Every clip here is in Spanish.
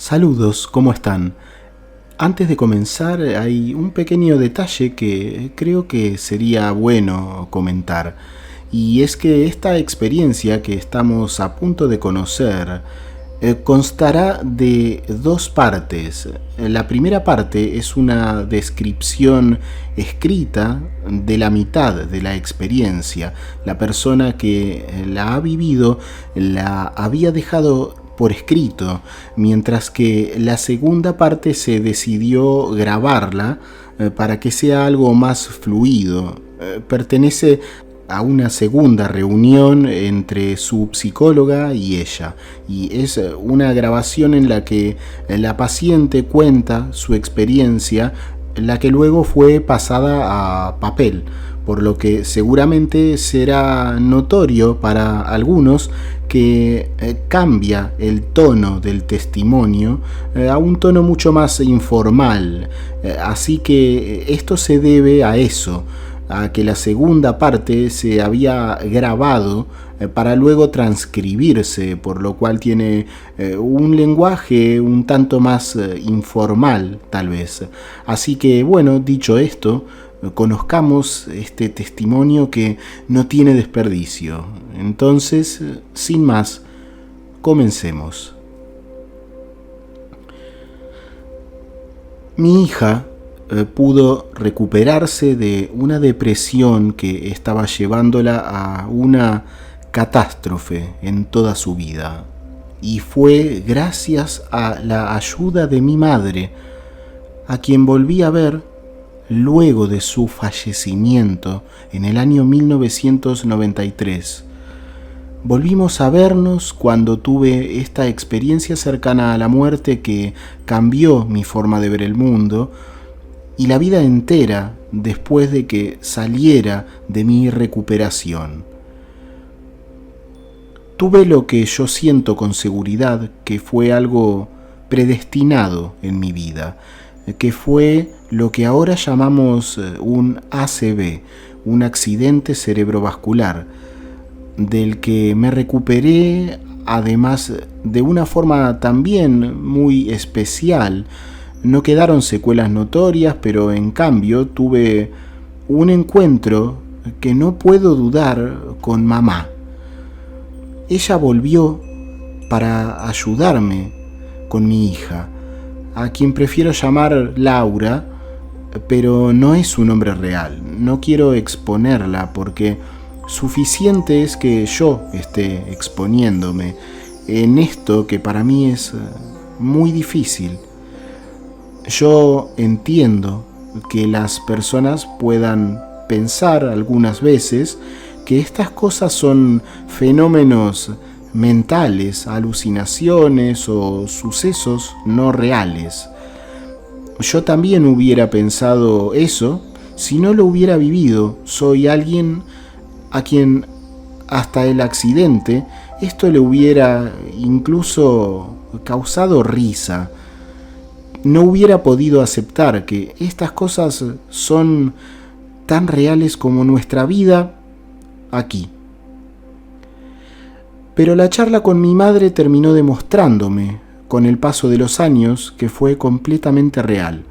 Saludos, ¿cómo están? Antes de comenzar, hay un pequeño detalle que creo que sería bueno comentar. Y es que esta experiencia que estamos a punto de conocer constará de dos partes. La primera parte es una descripción escrita de la mitad de la experiencia. La persona que la ha vivido la había dejado por escrito, mientras que la segunda parte se decidió grabarla para que sea algo más fluido. Pertenece a una segunda reunión entre su psicóloga y ella, y es una grabación en la que la paciente cuenta su experiencia, la que luego fue pasada a papel, por lo que seguramente será notorio para algunos que cambia el tono del testimonio a un tono mucho más informal. Así que esto se debe a eso, a que la segunda parte se había grabado para luego transcribirse, por lo cual tiene un lenguaje un tanto más informal, tal vez. Así que, bueno, dicho esto, conozcamos este testimonio que no tiene desperdicio. Entonces, sin más, comencemos. Mi hija pudo recuperarse de una depresión que estaba llevándola a una catástrofe en toda su vida. Y fue gracias a la ayuda de mi madre, a quien volví a ver luego de su fallecimiento en el año 1993. Volvimos a vernos cuando tuve esta experiencia cercana a la muerte que cambió mi forma de ver el mundo, y la vida entera después de que saliera de mi recuperación. Tuve lo que yo siento con seguridad que fue algo predestinado en mi vida, que fue lo que ahora llamamos un ACV, un accidente cerebrovascular, del que me recuperé además de una forma también muy especial. No quedaron secuelas notorias, pero en cambio tuve un encuentro que no puedo dudar con mamá. Ella volvió para ayudarme con mi hija, a quien prefiero llamar Laura, pero no es su nombre real. No quiero exponerla porque suficiente es que yo esté exponiéndome en esto que para mí es muy difícil. Yo entiendo que las personas puedan pensar algunas veces que estas cosas son fenómenos mentales, alucinaciones o sucesos no reales. Yo también hubiera pensado eso si no lo hubiera vivido. Soy alguien a quien hasta el accidente esto le hubiera incluso causado risa. No hubiera podido aceptar que estas cosas son tan reales como nuestra vida aquí. Pero la charla con mi madre terminó demostrándome, con el paso de los años, que fue completamente real.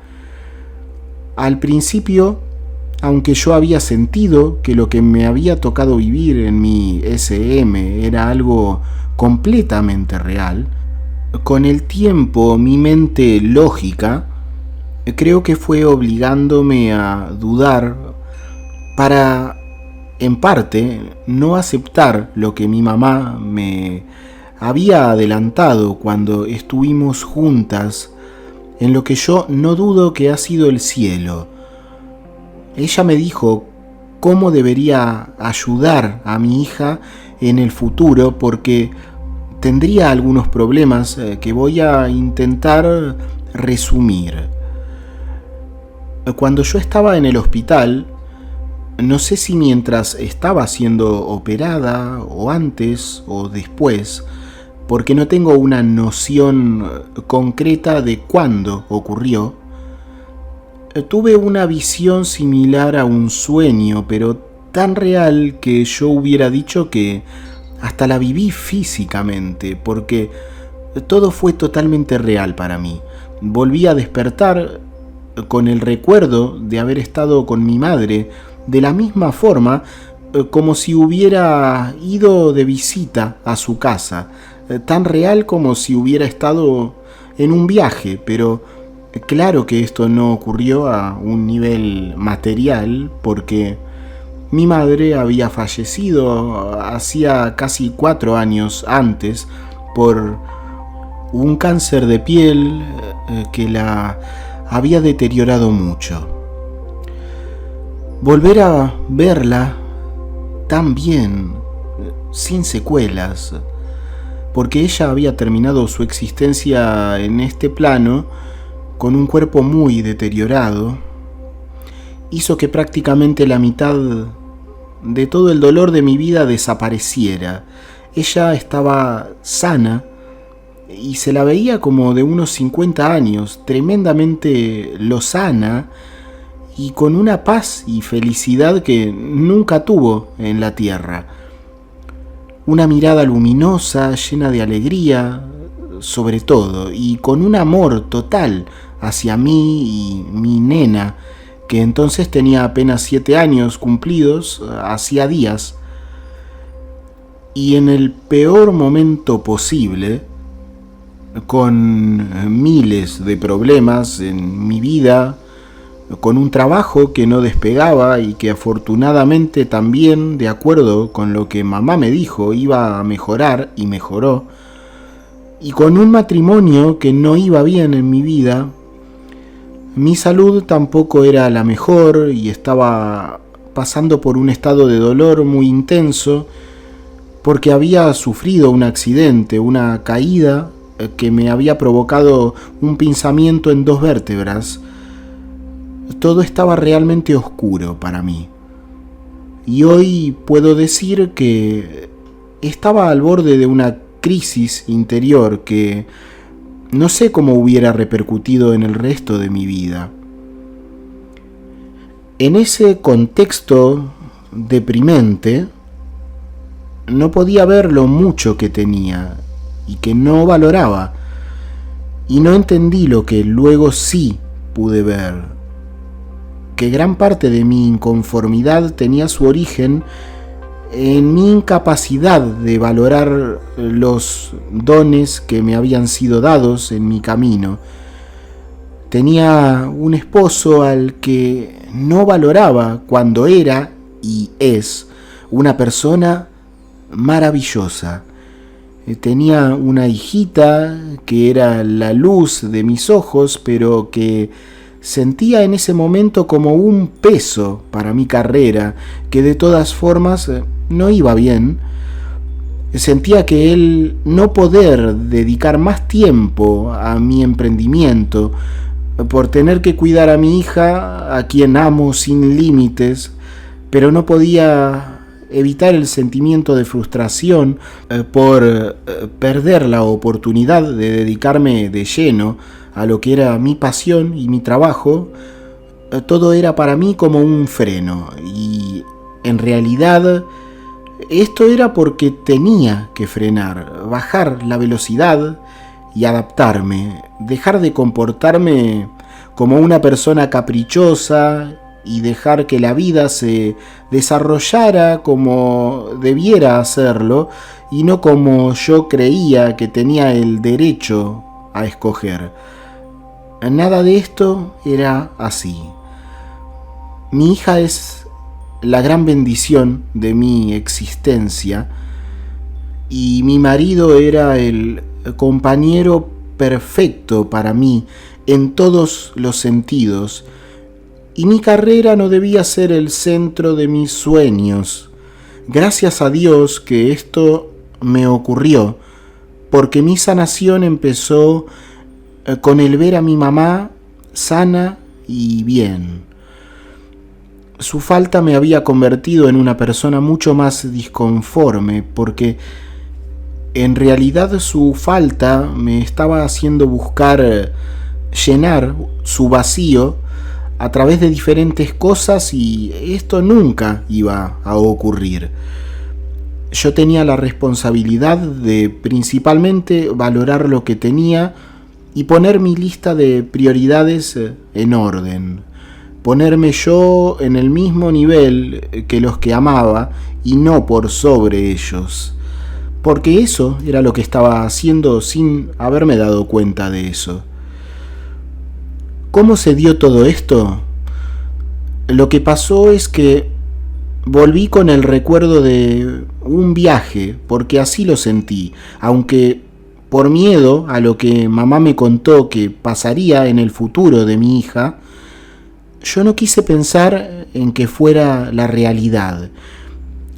Al principio, aunque yo había sentido que lo que me había tocado vivir en mi SM era algo completamente real, con el tiempo mi mente lógica creo que fue obligándome a dudar para, en parte, no aceptar lo que mi mamá me había adelantado cuando estuvimos juntas en lo que yo no dudo que ha sido el cielo. Ella me dijo cómo debería ayudar a mi hija en el futuro porque tendría algunos problemas que voy a intentar resumir. Cuando yo estaba en el hospital, no sé si mientras estaba siendo operada o antes o después, porque no tengo una noción concreta de cuándo ocurrió, tuve una visión similar a un sueño, pero tan real que yo hubiera dicho que hasta la viví físicamente, porque Todo fue totalmente real para mí. Volví a despertar con el recuerdo de haber estado con mi madre de la misma forma, como si hubiera ido de visita a su casa, tan real como si hubiera estado en un viaje, pero claro que esto no ocurrió a un nivel material porque mi madre había fallecido hacía casi 4 años antes por un cáncer de piel que la había deteriorado mucho. Volver a verla tan bien, sin secuelas, porque ella había terminado su existencia en este plano con un cuerpo muy deteriorado, hizo que prácticamente la mitad de todo el dolor de mi vida desapareciera. Ella estaba sana y se la veía como de unos 50 años, tremendamente lozana y con una paz y felicidad que nunca tuvo en la tierra. Una mirada luminosa, llena de alegría, sobre todo, y con un amor total hacia mí y mi nena, que entonces tenía apenas 7 años cumplidos, hacía días. Y en el peor momento posible, con miles de problemas en mi vida, con un trabajo que no despegaba y que afortunadamente también, de acuerdo con lo que mamá me dijo, iba a mejorar y mejoró, y con un matrimonio que no iba bien en mi vida. Mi salud tampoco era la mejor y estaba pasando por un estado de dolor muy intenso porque había sufrido un accidente, una caída que me había provocado un pinzamiento en 2 vértebras. Todo estaba realmente oscuro para mí. Y hoy puedo decir que estaba al borde de una crisis interior que no sé cómo hubiera repercutido en el resto de mi vida. En ese contexto deprimente, no podía ver lo mucho que tenía y que no valoraba, y no entendí lo que luego sí pude ver, que gran parte de mi inconformidad tenía su origen en mi incapacidad de valorar los dones que me habían sido dados en mi camino. Tenía un esposo al que no valoraba cuando era y es una persona maravillosa. Tenía una hijita que era la luz de mis ojos, pero que sentía en ese momento como un peso para mi carrera, que de todas formas no iba bien. Sentía que el no poder dedicar más tiempo a mi emprendimiento, por tener que cuidar a mi hija, a quien amo sin límites, pero no podía evitar el sentimiento de frustración por perder la oportunidad de dedicarme de lleno a lo que era mi pasión y mi trabajo. Todo era para mí como un freno, y en realidad esto era porque tenía que frenar, bajar la velocidad y adaptarme, dejar de comportarme como una persona caprichosa y dejar que la vida se desarrollara como debiera hacerlo y no como yo creía que tenía el derecho a escoger. Nada de esto era así. Mi hija es la gran bendición de mi existencia y mi marido era el compañero perfecto para mí en todos los sentidos, y mi carrera no debía ser el centro de mis sueños. Gracias a Dios que esto me ocurrió, porque mi sanación empezó con el ver a mi mamá sana y bien. Su falta me había convertido en una persona mucho más disconforme, porque en realidad su falta me estaba haciendo buscar llenar su vacío a través de diferentes cosas, y esto nunca iba a ocurrir. Yo tenía la responsabilidad de principalmente valorar lo que tenía y poner mi lista de prioridades en orden. Ponerme yo en el mismo nivel que los que amaba y no por sobre ellos. Porque eso era lo que estaba haciendo sin haberme dado cuenta de eso. ¿Cómo se dio todo esto? Lo que pasó es que volví con el recuerdo de un viaje, porque así lo sentí, aunque por miedo a lo que mamá me contó que pasaría en el futuro de mi hija, yo no quise pensar en que fuera la realidad.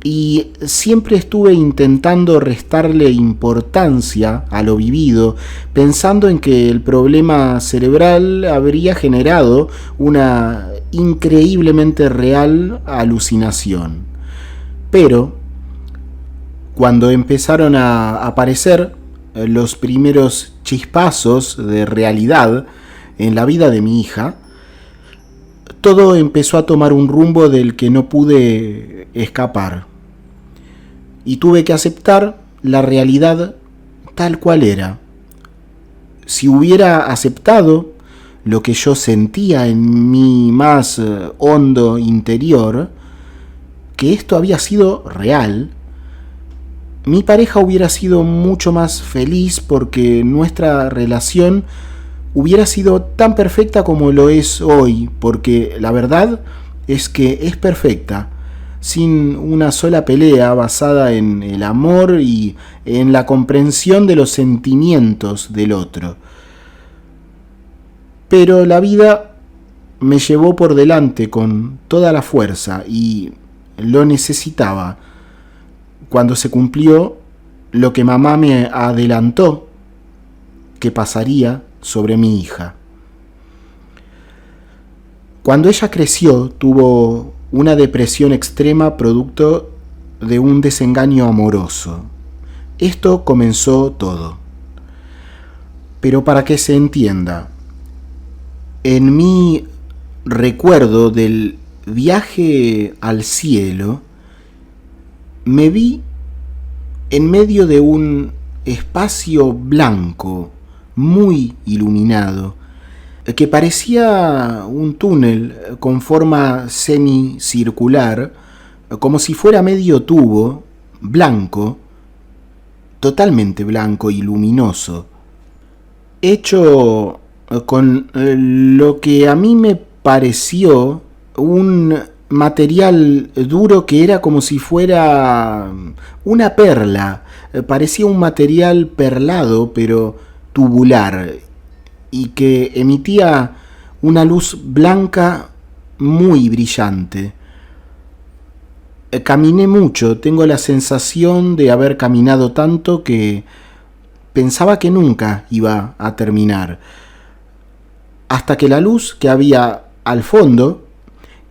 Y siempre estuve intentando restarle importancia a lo vivido, pensando en que el problema cerebral habría generado una increíblemente real alucinación. Pero, cuando empezaron a aparecer los primeros chispazos de realidad en la vida de mi hija, todo empezó a tomar un rumbo del que no pude escapar. Y tuve que aceptar la realidad tal cual era. Si hubiera aceptado lo que yo sentía en mi más hondo interior, que esto había sido real, mi pareja hubiera sido mucho más feliz porque nuestra relación hubiera sido tan perfecta como lo es hoy, porque la verdad es que es perfecta, sin una sola pelea, basada en el amor y en la comprensión de los sentimientos del otro. Pero la vida me llevó por delante con toda la fuerza y lo necesitaba. Cuando se cumplió lo que mamá me adelantó que pasaría sobre mi hija. Cuando ella creció, tuvo una depresión extrema producto de un desengaño amoroso. Esto comenzó todo. Pero para que se entienda, en mi recuerdo del viaje al cielo, me vi en medio de un espacio blanco, muy iluminado, que parecía un túnel con forma semicircular, como si fuera medio tubo, blanco, totalmente blanco y luminoso, hecho con lo que a mí me pareció un material duro que era como si fuera una perla, parecía un material perlado pero tubular, y que emitía una luz blanca muy brillante. Caminé mucho, tengo la sensación de haber caminado tanto que pensaba que nunca iba a terminar, hasta que la luz que había al fondo,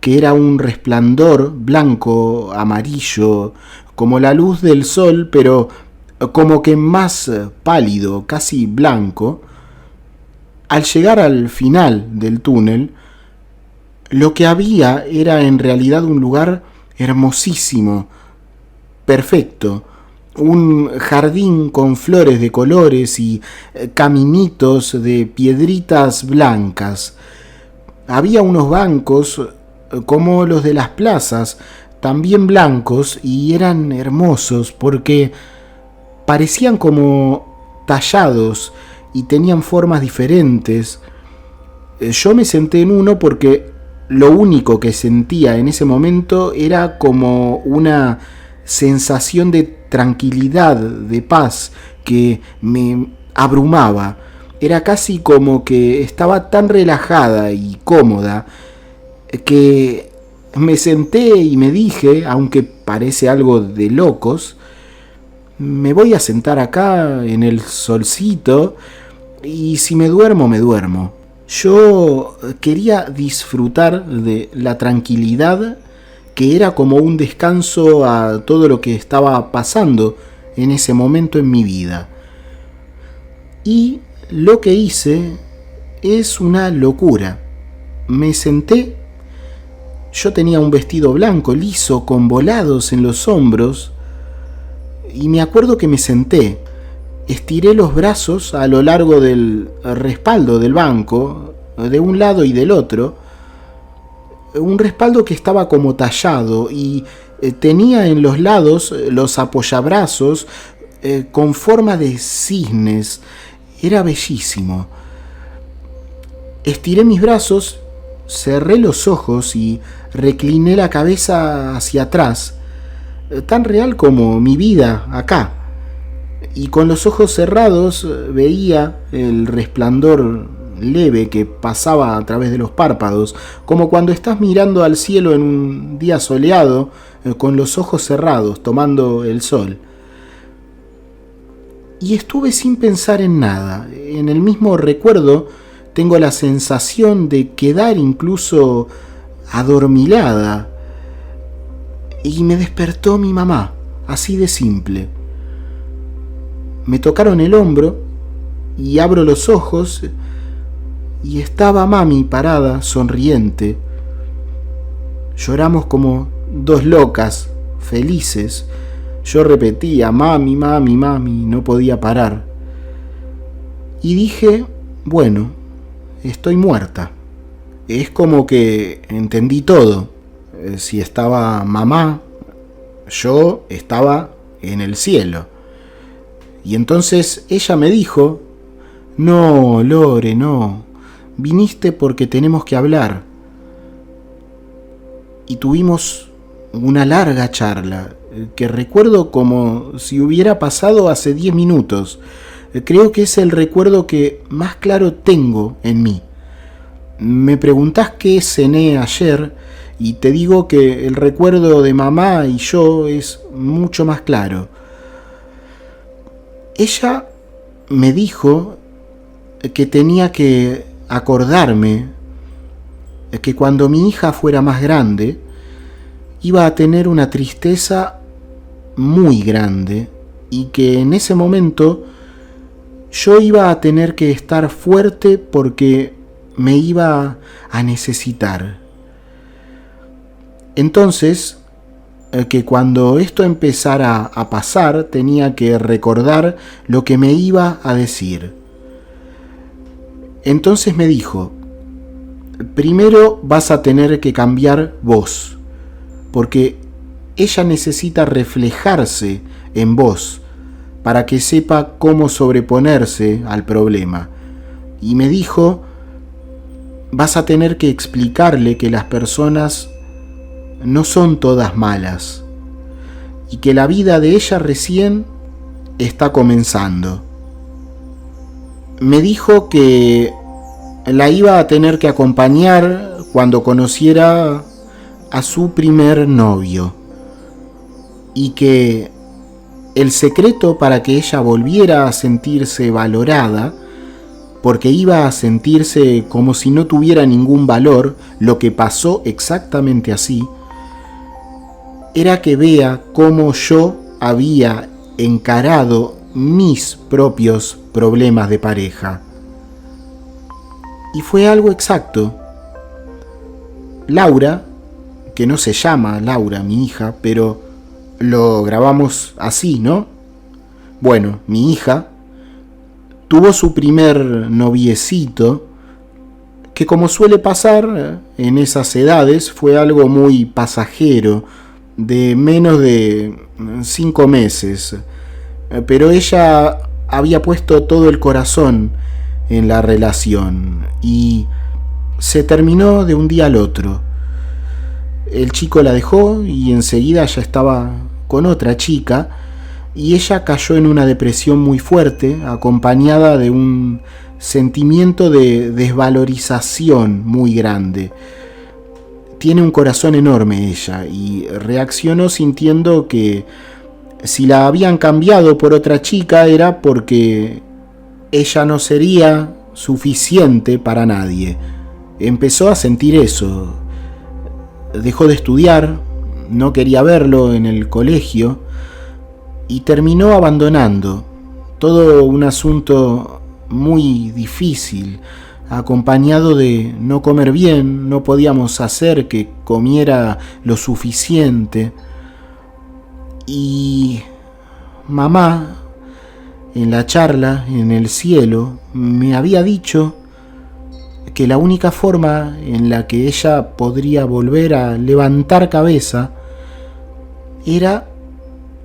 que era un resplandor blanco amarillo, como la luz del sol, pero como que más pálido, casi blanco, al llegar al final del túnel, lo que había era en realidad un lugar hermosísimo, perfecto, un jardín con flores de colores y caminitos de piedritas blancas. Había unos bancos como los de las plazas, también blancos, y eran hermosos porque parecían como tallados y tenían formas diferentes. Yo me senté en uno porque lo único que sentía en ese momento era como una sensación de tranquilidad, de paz, que me abrumaba. Era casi como que estaba tan relajada y cómoda que me senté y me dije, aunque parece algo de locos, me voy a sentar acá en el solcito y si me duermo, me duermo. Yo quería disfrutar de la tranquilidad que era como un descanso a todo lo que estaba pasando en ese momento en mi vida. Y lo que hice es una locura. Me senté, yo tenía un vestido blanco liso con volados en los hombros, y me acuerdo que me senté, estiré los brazos a lo largo del respaldo del banco, de un lado y del otro, un respaldo que estaba como tallado y tenía en los lados los apoyabrazos con forma de cisnes. Era bellísimo. Estiré mis brazos, cerré los ojos y recliné la cabeza hacia atrás, tan real como mi vida acá. Y con los ojos cerrados veía el resplandor leve que pasaba a través de los párpados, como cuando estás mirando al cielo en un día soleado, con los ojos cerrados, tomando el sol. Y estuve sin pensar en nada. En el mismo recuerdo tengo la sensación de quedar incluso adormilada. Y me despertó mi mamá, así de simple. Me tocaron el hombro y abro los ojos y estaba mami parada, sonriente. Lloramos como dos locas, felices. Yo repetía, mami, mami, mami, no podía parar. Y dije, bueno, estoy muerta. Es como que entendí todo. Si estaba mamá, yo estaba en el cielo. Y entonces ella me dijo, no, Lore, no, viniste porque tenemos que hablar. Y tuvimos una larga charla, que recuerdo como si hubiera pasado hace 10 minutos. Creo que es el recuerdo que más claro tengo en mí. Me preguntás qué cené ayer y te digo que el recuerdo de mamá y yo es mucho más claro. Ella me dijo que tenía que acordarme que cuando mi hija fuera más grande iba a tener una tristeza muy grande y que en ese momento yo iba a tener que estar fuerte porque me iba a necesitar. Entonces, que cuando esto empezara a pasar tenía que recordar lo que me iba a decir. Entonces me dijo, primero vas a tener que cambiar vos, porque ella necesita reflejarse en vos para que sepa cómo sobreponerse al problema. Y me dijo, vas a tener que explicarle que las personas no son todas malas y que la vida de ella recién está comenzando. Me dijo que la iba a tener que acompañar cuando conociera a su primer novio y que el secreto para que ella volviera a sentirse valorada, porque iba a sentirse como si no tuviera ningún valor, lo que pasó exactamente así, era que vea cómo yo había encarado mis propios problemas de pareja. Y fue algo exacto. Laura, que no se llama Laura, mi hija, pero lo grabamos así, ¿no? Bueno, mi hija tuvo su primer noviecito, que como suele pasar en esas edades, fue algo muy pasajero, de menos de 5 meses. Pero ella había puesto todo el corazón en la relación y se terminó de un día al otro. El chico la dejó y enseguida ya estaba con otra chica y ella cayó en una depresión muy fuerte, acompañada de un sentimiento de desvalorización muy grande. Tiene un corazón enorme ella y reaccionó sintiendo que si la habían cambiado por otra chica era porque ella no sería suficiente para nadie. Empezó a sentir eso. Dejó de estudiar, no quería verlo en el colegio y terminó abandonando. Todo un asunto muy difícil, acompañado de no comer bien, no podíamos hacer que comiera lo suficiente. Y mamá, en la charla en el cielo, me había dicho que la única forma en la que ella podría volver a levantar cabeza era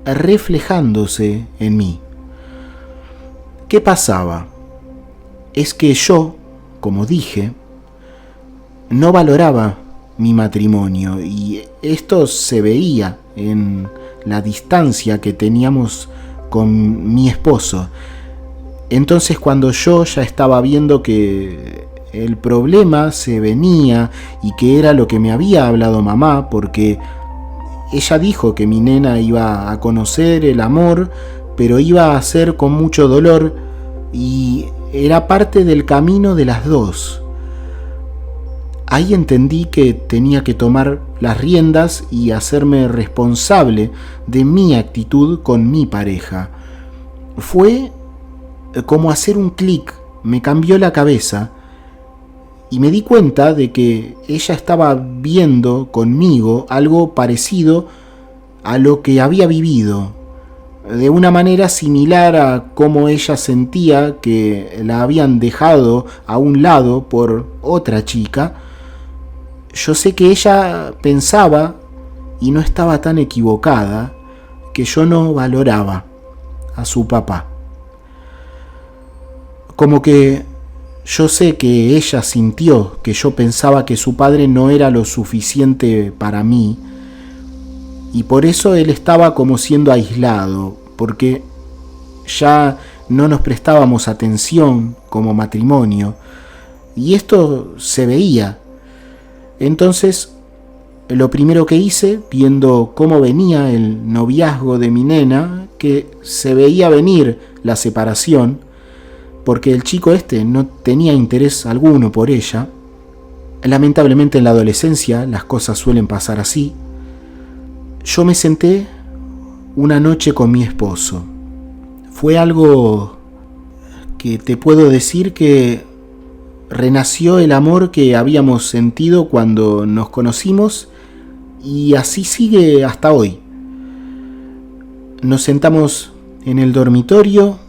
reflejándose en mí. ¿Qué pasaba? Es que yo, como dije, no valoraba mi matrimonio, y esto se veía en la distancia que teníamos con mi esposo. Entonces, cuando yo ya estaba viendo que el problema se venía y que era lo que me había hablado mamá, porque ella dijo que mi nena iba a conocer el amor, pero iba a ser con mucho dolor, y era parte del camino de las dos. Ahí entendí que tenía que tomar las riendas y hacerme responsable de mi actitud con mi pareja. Fue como hacer un clic, me cambió la cabeza y me di cuenta de que ella estaba viendo conmigo algo parecido a lo que había vivido, de una manera similar a cómo ella sentía que la habían dejado a un lado por otra chica. Yo sé que ella pensaba, y no estaba tan equivocada, que yo no valoraba a su papá. Como que yo sé que ella sintió que yo pensaba que su padre no era lo suficiente para mí, y por eso él estaba como siendo aislado, porque ya no nos prestábamos atención como matrimonio, y esto se veía. Entonces, lo primero que hice, viendo cómo venía el noviazgo de mi nena, que se veía venir la separación, porque el chico no tenía interés alguno por ella. Lamentablemente en la adolescencia las cosas suelen pasar así. Yo me senté una noche con mi esposo. Fue algo que te puedo decir que renació el amor que habíamos sentido cuando nos conocimos, y así sigue hasta hoy. Nos sentamos en el dormitorio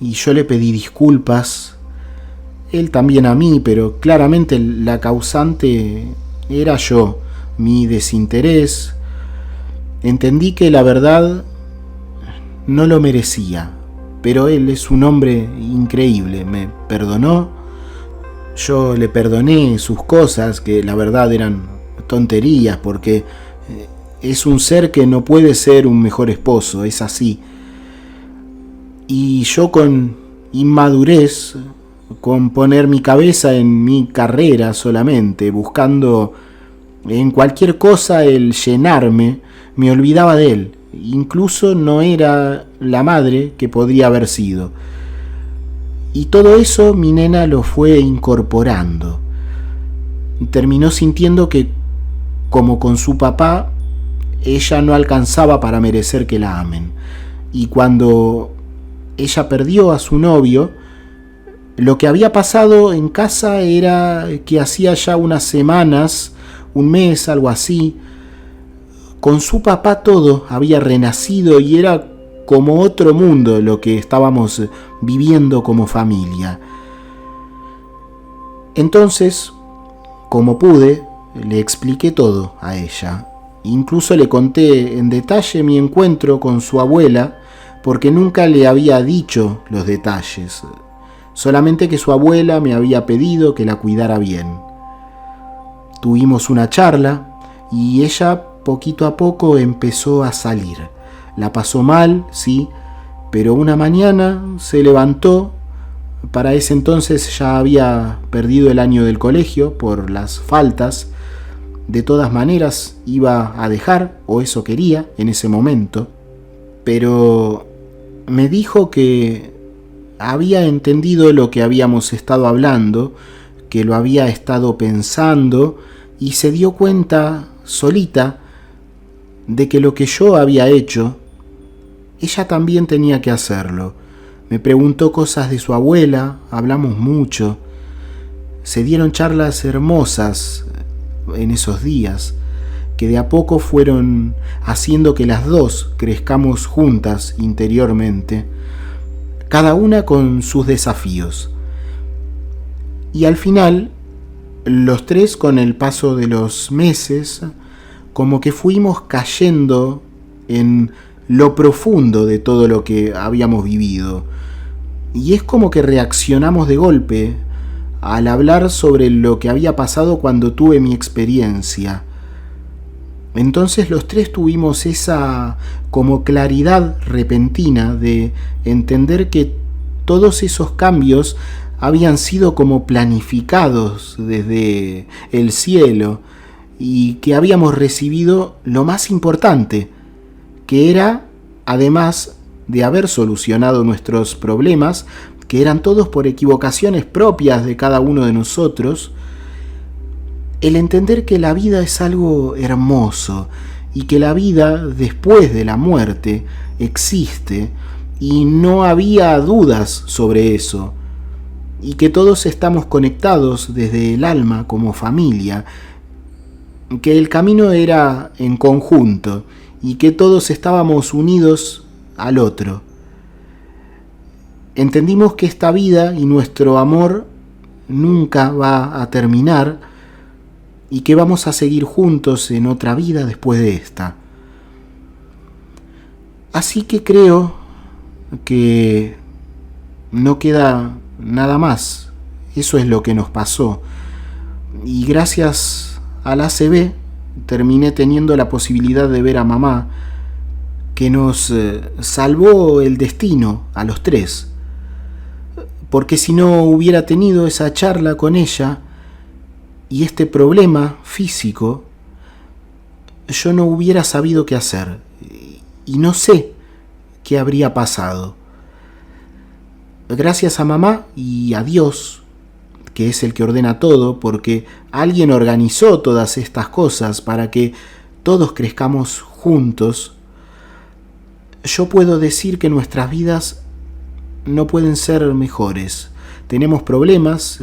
y yo le pedí disculpas, él también a mí, pero claramente la causante era yo, mi desinterés. Entendí que la verdad no lo merecía, pero él es un hombre increíble, me perdonó. Yo le perdoné sus cosas, que la verdad eran tonterías, porque es un ser que no puede ser un mejor esposo, es así. Y yo, con inmadurez, con poner mi cabeza en mi carrera solamente, buscando en cualquier cosa el llenarme, me olvidaba de él. Incluso no era la madre que podría haber sido. Y todo eso mi nena lo fue incorporando. Terminó sintiendo que, como con su papá, ella no alcanzaba para merecer que la amen. Y cuando ella perdió a su novio, lo que había pasado en casa era que hacía ya unas semanas, un mes, algo así, con su papá todo había renacido y era como otro mundo lo que estábamos viviendo como familia. Entonces, como pude, le expliqué todo a ella. Incluso le conté en detalle mi encuentro con su abuela, porque nunca le había dicho los detalles, solamente que su abuela me había pedido que la cuidara bien. Tuvimos una charla y ella poquito a poco empezó a salir. La pasó mal, sí, pero una mañana se levantó. Para ese entonces ya había perdido el año del colegio por las faltas. De todas maneras iba a dejar, o eso quería en ese momento. Pero me dijo que había entendido lo que habíamos estado hablando, que lo había estado pensando, y se dio cuenta solita de que lo que yo había hecho, ella también tenía que hacerlo. Me preguntó cosas de su abuela, hablamos mucho, se dieron charlas hermosas en esos días, que de a poco fueron haciendo que las dos crezcamos juntas interiormente, cada una con sus desafíos. Y al final, los tres, con el paso de los meses, como que fuimos cayendo en lo profundo de todo lo que habíamos vivido. Y es como que reaccionamos de golpe al hablar sobre lo que había pasado cuando tuve mi experiencia. Entonces los tres tuvimos esa como claridad repentina de entender que todos esos cambios habían sido como planificados desde el cielo y que habíamos recibido lo más importante, que era, además de haber solucionado nuestros problemas, que eran todos por equivocaciones propias de cada uno de nosotros, el entender que la vida es algo hermoso y que la vida después de la muerte existe y no había dudas sobre eso, y que todos estamos conectados desde el alma como familia, que el camino era en conjunto y que todos estábamos unidos al otro. Entendimos que esta vida y nuestro amor nunca va a terminar y que vamos a seguir juntos en otra vida después de esta. Así que creo que no queda nada más. Eso es lo que nos pasó. Y gracias a la ACB terminé teniendo la posibilidad de ver a mamá, que nos salvó el destino a los tres. Porque si no hubiera tenido esa charla con ella y este problema físico, yo no hubiera sabido qué hacer. Y no sé qué habría pasado. Gracias a mamá y a Dios, que es el que ordena todo, porque alguien organizó todas estas cosas para que todos crezcamos juntos, yo puedo decir que nuestras vidas no pueden ser mejores. Tenemos problemas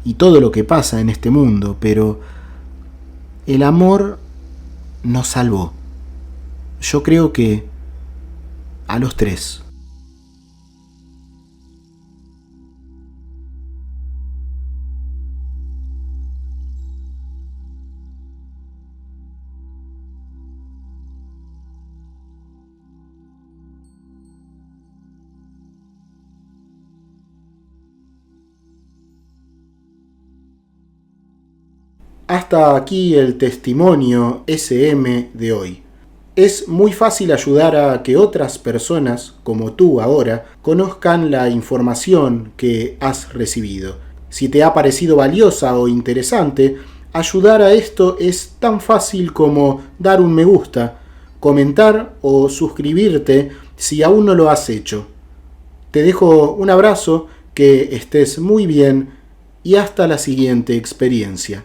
y todo lo que pasa en este mundo, pero el amor nos salvó. Yo creo que a los tres. Hasta aquí el testimonio SM de hoy. Es muy fácil ayudar a que otras personas, como tú ahora, conozcan la información que has recibido. Si te ha parecido valiosa o interesante, ayudar a esto es tan fácil como dar un me gusta, comentar o suscribirte si aún no lo has hecho. Te dejo un abrazo, que estés muy bien y hasta la siguiente experiencia.